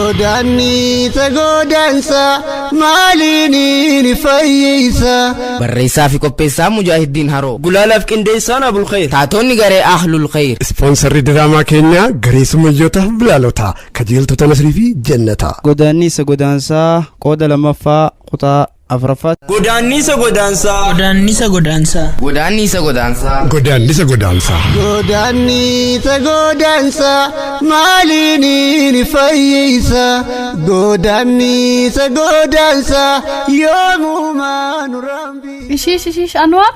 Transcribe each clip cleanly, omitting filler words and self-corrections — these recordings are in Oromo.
Godaannisa maaliin ni fayyisa. Barreessaa fi qopheessaa Mujaahidiin Haroo. Gulaalaaf qindeessaan Abul Khayr. Taatonni garee Ahlul Khayr. Ispoonsarri diraamaa keenya garee sumayyoota bilaalota kajeeltota Nasrii fi Jannata. Godaannisa godaansaa qooda lammaffaa kutaa afraffaa. Godaannisa maaliin ni fayyisa. Godaannisa yoomuma nurambi. Ishiish Anwar.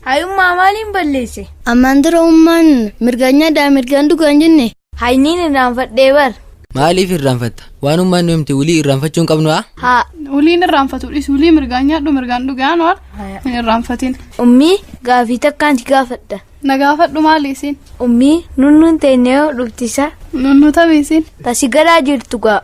Hayummaa maaliin balleesse? Ammaan dura ummaan mirgaan dhugaan jenne. Hayniin irraanfadhee bar. Maaliif irraanfatta? Waan ummaan nuti ulii irraanfachuun qabnu haa. Uliin irraanfatu ulii mirgaan dhugaan war. Hin irraanfatin. Ummii gaafii takkaanti gaafadha. Na gaafadhu maaliisin? Ummii nunnuun teenyee dhuftisa. Nunnu tabiisin. Tasi garaa jirtu gaa.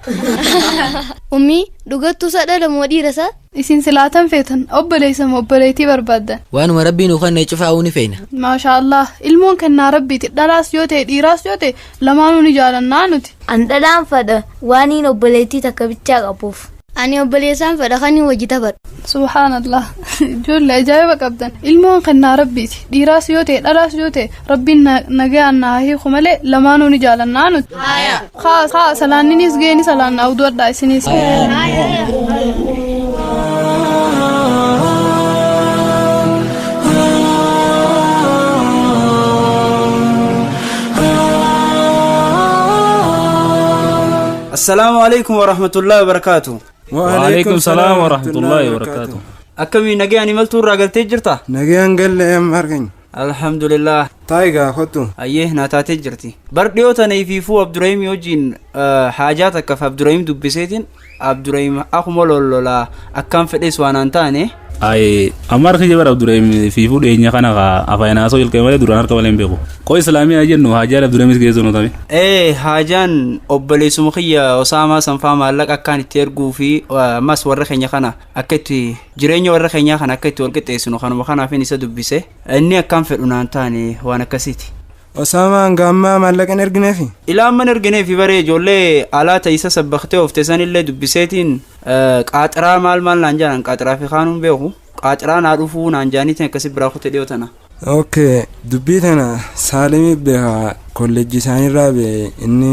Ummii dhugattuu sadha moo dhiirasa? Isin silaatan feetan obboleessamoo obboleettii barbaaddan. Waanuma rabbiin uffannee cufaa'uu ni feena. Maashaallah ilmoon kennaa rabbiiti dhalaas yoo ta'e dhiiraas yoo ta'e lamaanuu ni jaalannaa nuti. An dhalaan fadha waaniin obboleettii takka bichaa qabuuf. Ani obboleessaan fadha kanii hojii taphadha. Subhaanallah ijoollee ajaa'iba qabdan ilmoon kennaa rabbiiti dhiiraas yoo ta'e dhalaas yoo ta'e rabbiin nagaan naa hiiku malee lamaanuu ni jaalannaa nuti. Haa salaanninis geeni salaannaa uduu addaa isinis. Assalamu alaikum wa rahmatullahi wa barakatuh. Wa alaikum salam wa rahmatullahi wa barakatuh. Akkami nagayaan imaltuu irraa galtee jirta? Nagayaan galle amma arganya. Alhamdulillah. Taayigaa kottu. Ayyee naa taatee jirti. Bar dhiyoota ifiifuu Abdurrahim wajjin haajaa takkaaf Abdurrahim dubbiseetiin Abdurrahim akkuma lollolaa akkaan fedhees waan an taane. Amar kije bara Abdurrahim fiifuu dheenya kana afaayinaasoo ilkee malee duraan harka malee hin beeku. Qoo islaamii jennu haajaan Abdurrahimis geessu nu tame. Haajaan obboleessuma kiyya Osaamaa sanfaa maallaqa akkaan itti erguu fi mas warra keenya kana akka itti jireenya warra keenyaa kana akka itti wal qixxeessinu kanuma kanaafin isa dubbise inni akkaan fedhu naan taane waan akkasiiti. Osaamaan gaammaa maallaqan ergineefi? Ilaan man ergineefi baree ijoollee alaa ta'isa sabbaktee oofte sanillee dubbiseetiin qaaxiraa maal naan jaanan qaaxiraa fi kaanuun beeku qaaxiraa naa dhufuu naan jaaniitiin akkasi biraa kute dhiyoo tana. Okay dubbii tana Saalimiif beekaa kolleejjii isaaniirraa bee inni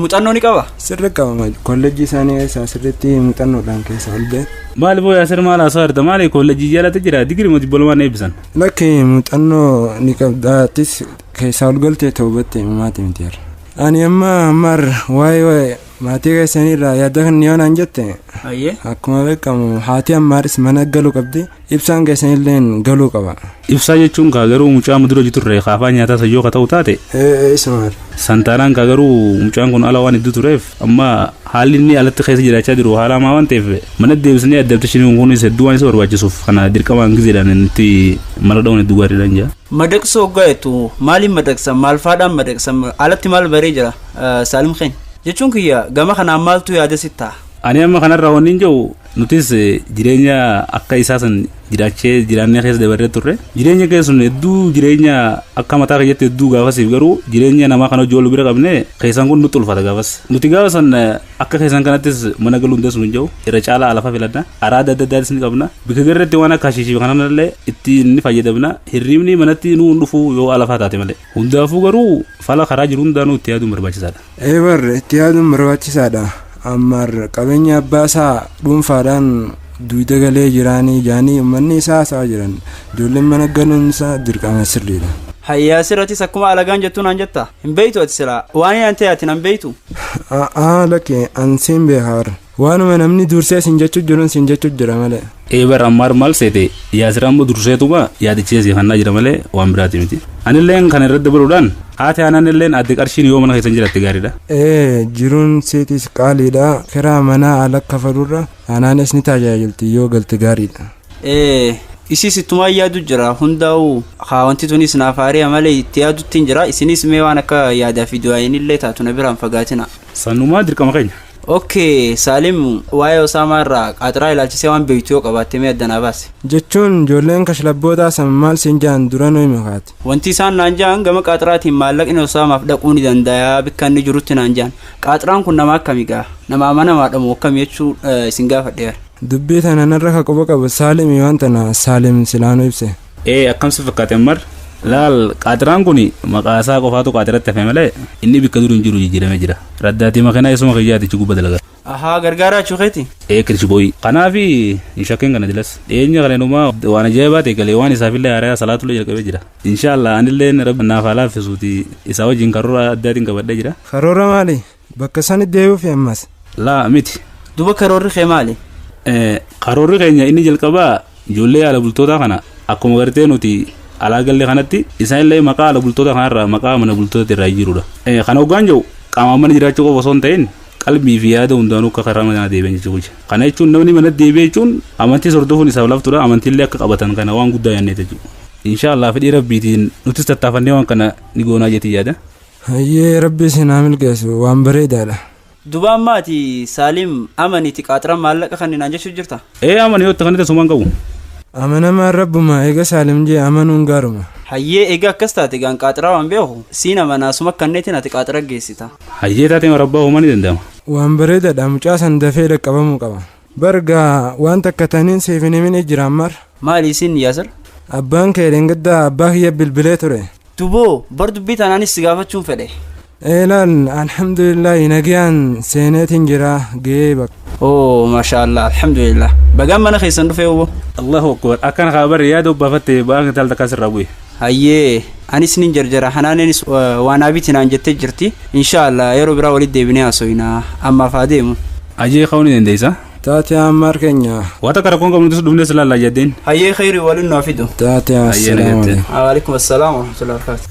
muuxannoo ni qaba? Sirri qaba kolleejjii isaanii keessaa sirriitti muuxannoodhaan keessa ol bee. Maali boo yaasir maal haasa'aa jirta maali kolleejjii jaalate jira digirii moo dippiloomaan eebbisan? Lakki muuxannoo ni qabdaatis keessaa ol galtee ta'uu battee maatii miti jira. Ani amma waa'ee maatii keessaniirraa yaada kan yoonaan jette. Akkuma beekamu haati ammaaris mana galuu qabdi ibsaan keessanillee galuu qaba. Ibsaa jechuun kaa garuu mucaa mudura jiturre kaafaa nyaataa sayyoo ka ta'u taate. Isumaadha. Santaanaan kaa garuu mucaan kun ala waan hedduu tureef amma haalli inni alatti keessa jiraachaa jiru haala hamaa waan ta'eef mana deebisnee adaptation kunis hedduu waan isa barbaachisuuf kana dirqamaan gizeedhaan itti mala dha'uun hedduu gaariidhaan jira. Madaqsoo gaa'etu maaliin madaqsan maal faadhaan madaqsan alatti maal baree jira Saalim Kheen jechuun kiyya gama kanaan maaltu yaada sitta? Ani amma kanarraa wanni jiru nutis jireenya akka isaasan jiraachee jiraannee keessa dabarree turre jireenya keessun hedduu jireenya akka mataa keenyatti hedduu gaafasiif garuu jireenya namaa kana hojii wal bira qabne keessan kun nutti ulfata gaafas nuti gaafasan akka keessan kanattis mana galuu hundeessu hin jiru irra caalaa alafa filadna araada adda addaatis ni qabna bika garreetti waan akka hashiishii kanallee itti ni fayyadamna hirribni manatti nu dhufu yoo alafaa taate malee hundaafuu garuu fala karaa jiru hundaanuu itti yaaduun barbaachisaadha. Barre itti yaaduun barbaachisaadha. Ammar qabeenya abbaa isaa dhuunfaadhaan duuda galee jiraanii jaanii uummanni isaa haasa'aa jiran ijoolleen mana galuun isaa dirqama sirriidha. Hayyaa sirrattis akkuma alagaan jettuun aan jetta hin beeytu ati sira waan hin ta'eetiin hin beeytu. Lakkee ansiin beekaar waanuma namni dursee sin jechuu jiruun sin jechuu jira malee. Eebar ammaar maal seete yaasiraan boo durseetuma yaadicheesii kannaa jira malee waan biraati miti. Anilleen kana irratti dabaluudhaan haati aananilleen adde qarshiin yoo mana keessan jiraatti gaariidha. Jiruun seetis qaaliidha kiraa manaa ala kafaluurra aanaanis ni tajaajilti yoo galte gaariidha. Isi situmaa yaadu jira hundaa'u wanti tunis naafaari'a malee itti yaadutti jira isinis mee waan akka yaadaa fi du'aayinillee taatu na biraan fagaatina. Sanumaa dirqama keenya. Okay Salim waa'ee Osaamaa irraa qaxaraa ilaalchisee waan beektu yoo qabaatte mee addanaa baase. Jechuun ijoolleen kashlabbootaa san maal siin jaan dura nuyi makaati. Wanti isaan naan jaan gama qaxaraatiin maallaqni Osaamaaf dhaquu ni danda'a bikka inni jirutti naan jaan. Qaxaraan kun nama akkamii gaa? Nama amanamaadha moo akkamii jechuu isin gaafadheera. Dubbii tana narra ka quba qabu Saalim waan tana Saalim silaanuu ibse. Akkamsi fakkaate mar laal qaxaraan kun maqaasaa qofaatu qaxaratti hafe malee inni bikka duru hin jiru jijjiiramee jira. Raddaatii makiinaa isuma kiyyaatichi gubba dalaga. Ahaa gargaaraa chuqeeti. Kirishibooyi. Kanaafi shakkeen kana dilas. Dhiyeenya kaneenumaa waan ajaa'ibaa ta'e galee waan isaafillee haaraa salaatullee jalqabee jira. Inshaallah anillee rabbi naaf haa laaffisuuti isaa wajjin karoora addaatiin qabadhee jira. Karoora maali? Bakka sanitti deebi'uuf ammas. Laa miti. Duba karoorri kee maali? Karoorri keenya inni jalqabaa ijoollee haala bultootaa kana akkuma gartee nuti alaa gallee kanatti isaanillee maqaa haala bultoota kanarraa maqaa mana bultoota irraa jirudha. Kana hoggaan jiru qaama mana jiraachuu qofa osoo hin ta'in qalbii fi yaada hundaanuu akka karaa manaa deebi'an jechuudha. Kana jechuun namni mana deebi'ee jechuun amantii hordofuun isaaf laftudha amantiillee akka qabatan kana waan guddaa yaannee jechuudha. Inshaallah fedhii rabbiitiin nutis tattaafannee waan kana ni goonaa jetii yaada. Hayyee rabbi isin haa milkeessu waan bareedaadha. Dubaan maati Saalim amaniiti qaxaraan maallaqa kan naan jechuu jirta? Amani yoo ta'an tasumaan qabu. Amanamaan rabbuma eega Saalim jee amanuun gaaruma. Hayyee eega akkas taate gaan qaxaraa waan beeku siin amanaasuma kanneetiin ati qaxara geessita. Hayyee taatee rabbaa uumanii danda'ama. Waan bareedaadha mucaa san dafee dhaqqabamuu qaba. Bargaa waan takka taniin siif hin himine jiraan mar. Maali isin Yaasir? Abbaan kee dhengaddaa abbaa kiyya bilbilee ture. Duboo bar dubbii tanaanis si gaafachuun fedhe. Eelaan alhamdulillah nagayaan seeneetiin jira gahee bakka. Maashaallah alhamdulillah. Bagaan mana keessan dhufee obbo. Allahu akbar akkana khabar yaada baafatte baan tal takasir rabuye. Hayyee anis nin jarjara hanaanis waan abitiin aan jettee jirti. Inshallah yeroo biraa walitti deebinee haasofna amma faadeemu. Ajee qawni dandeessa. Taate ammar keenya. Wata kara kon qabnu dhumne sallallahu alayhi wasallam. Hayyee khayri walin naafidu. Taate assalamu alaykum. Wa alaykum assalam wa rahmatullahi wa barakatuh.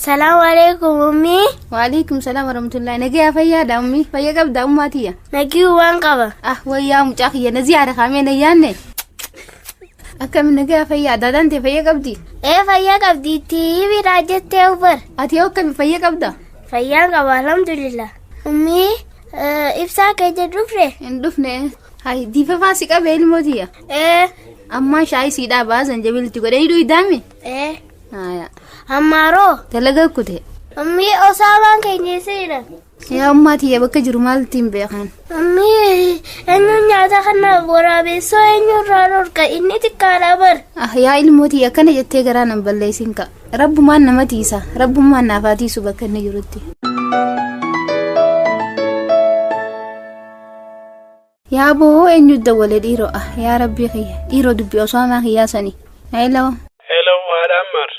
السلام عليكم أمي. وعليكم السلام ورحمة الله. نجي فيا دا أمي فيا قبضة أماتية. نجي وان قبا. ويا متأخية نزيارة خامين ياني. أكمل نجي فيا دا أنت فيا قبضي. فيا قبضي تي براجة تأوبر. أتيو كم فيا قبضة. فيا قبا الحمد لله. أمي إفسا كيدا دفره. دفنه. هاي دي فاسك أبيل موتية. أما شاي سيدا بازن جبل تقول يدو يدامي. هايا. Ammaaroo dalagaa kute ammii Osaamaan keenya seera yaa ummaati yaa bakka jiru maaltiin beekan ammii eenyuun nyaata kana waraabessoo eenyurraa dhorka inni xiqqaadha bar yaa ilmooti akkana jettee garaa nan balleessin ka rabbumaan nama tiisa rabbumaan naafaa tiisu bakka inni jirutti yaa boo eenyu dawwale dhiiroo yaa rabbii kiyya dhiiroo dubbii Osaamaa kiyyaa sani hello haadha Ammar.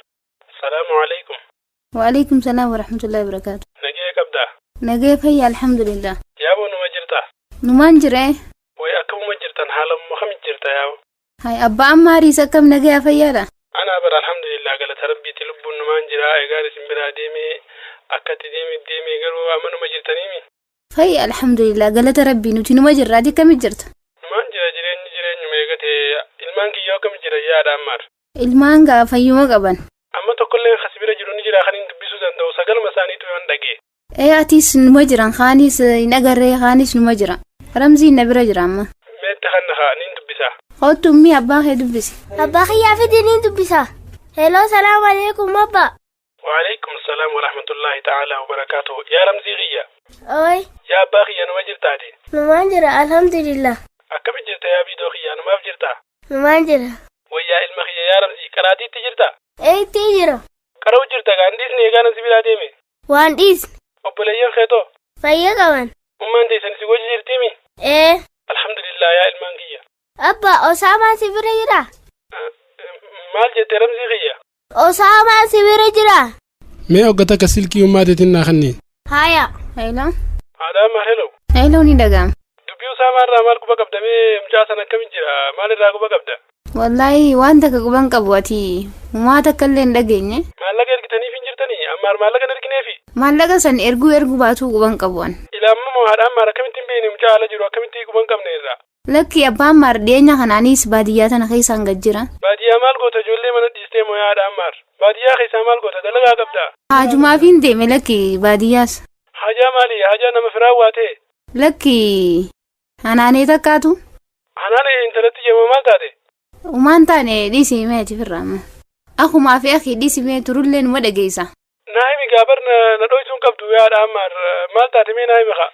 السلام عليكم. وعليكم السلام ورحمة الله وبركاته. نجيك أبدا. نجيك هي الحمد لله. يا أبو نمجرته. نمانجره. ويا أكم مجرتن حالا مخم جرته يا أبو. هاي أبا أماري سكم نجيك فيالا. أنا أبدا الحمد لله قالت ربي تلبو نمانجرة إيجار سمبرا ديمي أكتي ديمي قالوا أمنو مجرتنيمي. هاي الحمد لله قالت ربي نتي نمجرة دي كم جرت. نمانجرة جرين ميجتي المانجي يو كم جرى يا دامار. المانجا فيوم قبل. amma tokkollee khasbira jiru ni jira kanin dubbisu danda'u sagalma isaaniitu yoon dhagee atis numa jiran khaanis in agarree khaanis numa jira ramziin na bira jira amma meetta kanna nin dubbisa qottu ummi abbaa kee dubbisi abbaa kiyyaa fidi nin dubbisa hello salaamu alaykum abba وعليكم السلام ورحمة الله تعالى وبركاته يا رمزي غيا أوي يا باخي أنا ما جرتادي نمانجرة الحمد لله أكم جرت يا بيدو خيا أنا ما جرتا نمانجرة ويا المخي يا رمزي كراتي تجرتا تيجرو كرو جرتا غانديس نيغانا سبيلا ديمي وانديس أبوليين خيتو فيا كمان أمان دي سنسيوجي جرتيمي الحمد لله يا المانجية أبا أسامة سبيرا جرا مال جت رمزي غيا أسامة سبيرا جرا ما أوقاتك سلكي وما تتنا خني هيا هيلا هذا ما هلو هيلو ني دغام دبيو سامر رامال كوبا قبدا مي مجاسنا كم جرا مال راغوبا قبدا Wallahi waan takka quban qabu ati uumaa takka illee hin dhageenye. Maallaqa ergitaniif hin jirtanii ammaar maallaqa hin ergineefi. Maallaqa san erguu baatuu quban qabuan. Ilaammoo haadha ammaar akkamittiin beekne mucaa haala jiru akkamitti quban qabne irraa. Lakki abbaan maar dhiyeenya kanaanis baadiyyaa tana keessaan gad jira. Baadiyyaa maal goota ijoollee mana dhiistee moo haadha ammaar? Baadiyyaa keessaa maal goota dalagaa qabda? Haajumaafiin deeme lakki baadiyyaas. Hajaa maali? Hajaa nama firaa waatee? Lakki hanaanee takkaatu. Hanaanee intalatti jemoo maal taate? Umaan taane dhiisimee ati firraama. Akumaa fi akhi dhiisimee turullee numa dhageessa. Naayimi gaabar na dhoysuun qabdu haadha ammaar maal taate mee naayimi kaa?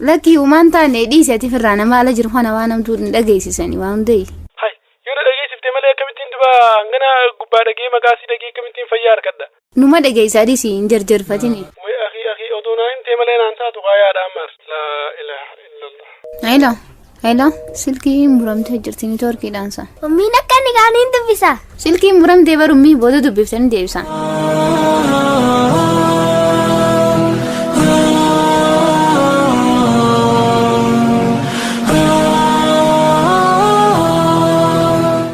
Lakki umaan taane dhiisi ati firraa nama ala jiru kana waan namtuu hin dhageessisanii waan hundayi. Hay yoo na dhageessifte malee akkamittiin dubaa hangana gubbaa dhagee maqaasii dhagee akkamittiin fayyaa harkadha. Numa dhageessaa dhiisi hin jarjarfatini. Way akhi odoo naa hin ta'e malee naan taatu kaa haadha ammaar. Laa ilaaha illallah. Hello, silkiin muramtee jirti ni torkiidhaansa. Ummiin akka ni gaaniin dubbisa. Silkiin muramtee barummii booda dubbiftanii deebisan.